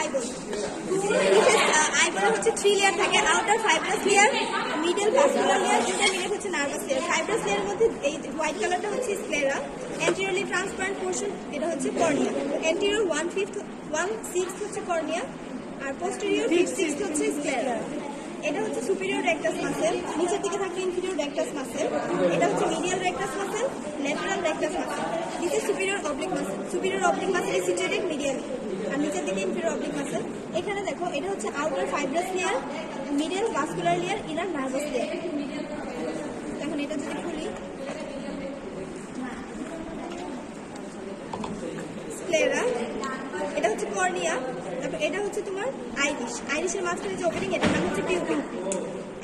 Eyeball. আইবলের হচ্ছে 3 layer থাকে, outer fibrous layer, middle vascular layer, intermediate হচ্ছে নার্ভাস লেয়ার। ফাইব্রাস লেয়ারের মধ্যে এই হোয়াইট কালারটা হচ্ছে স্ক্লেরা, অ্যান্টেরিয়রলি ট্রান্সপারেন্ট পোর্শন এটা হচ্ছে কর্নিয়া। অ্যান্টেরিয়র 1/6 হচ্ছে কর্নিয়া, আর পোস্টেরিয়র 5/6 হচ্ছে স্ক্লেরা। এটা হচ্ছে সুপিরিয়র রেকটাস মাসেল, নিচের দিকে থাকবে ইনফিরিয়র রেকটাস মাসেল। এটা হচ্ছে medial rectus muscle, lateral rectus muscle. This is superior oblique muscle. Superior oblique muscle is situated medially, আর নিচের দিকে ইনফিরিয়র অবলিক মাসেল। এখানে দেখো এটা হচ্ছে outer fibrous layer, middle vascular layer, inner nervous layer. এখন এটা যদি খুলি, স্ক্লেরা, এটা হচ্ছে কর্নিয়া, তারপর এটা হচ্ছে তোমার আইরিশ। আইরিশের মাঝখানে যে ওপেনিং এটার নাম হচ্ছে পিউপিল।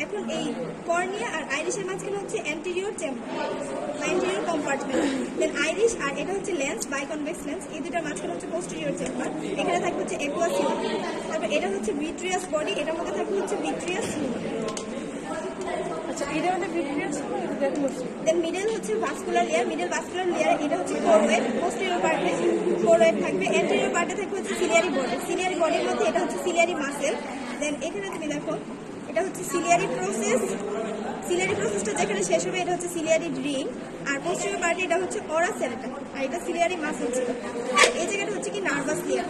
এখন এই কর্নিয়া আর আইরিশের মাঝখানে হচ্ছে অ্যান্টেরিয়র চেম্বার বা অ্যান্টেরিয়র কম্পার্টমেন্ট। দেন আইরিশ আর এটা হচ্ছে লেন্স, বাইকনভেক্স লেন্স, এই দুটার মাঝখানে হচ্ছে পোস্টেরিয়র চেম্বার। এখানে থাকবে হচ্ছে অ্যাকুয়াস হিউমার। তারপর এটা হচ্ছে ভিট্রিয়াস বডি, এটার মধ্যে থাকবে হচ্ছে ভিট্রিয়াস হিউমার। আচ্ছা, এটা হচ্ছে ভিট্রিয়াস, দেন মিডল হচ্ছে vascular layer, middle vascular layer এটা হচ্ছে ফোরওয়েড, পোস্টেরিয়র পার্টে ফোরওয়েড থাকবে, অ্যান্টেরিয়র পার্টে থাকবে হচ্ছে সিলিয়ারি বডি। সিলিয়ারি বডির মধ্যে এটা হচ্ছে সিলিয়ারি মাসেল। দেন এখানে তুমি দেখো এটা হচ্ছে সিলিয়ারি প্রসেস। সিলিয়ারি প্রসেসটা যেখানে শেষ হবে এটা হচ্ছে সিলিয়ারি ড্রিম, আর পোস্টেরিয়র পার্টে এটা হচ্ছে অরা সেরেটা, আর এটা সিলিয়ারি মাসেল ছিল। এই জায়গাটা হচ্ছে কি নার্ভাস লেয়ার,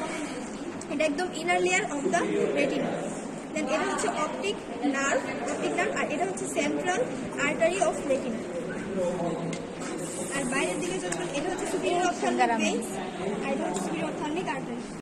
এটা একদম inner layer of the retina. Then এটা হচ্ছে অপটিক নার্ভ, আর এটা হচ্ছে সেন্ট্রাল আর্টারি অফ রেটিনা। আর বাইরের দিকে যখন এটা হচ্ছে সুপিরিয়র অপথ্যালমিক ভেইনস, আর এটা হচ্ছে সুপিরিয়র অপথ্যালমিক আর্টারি।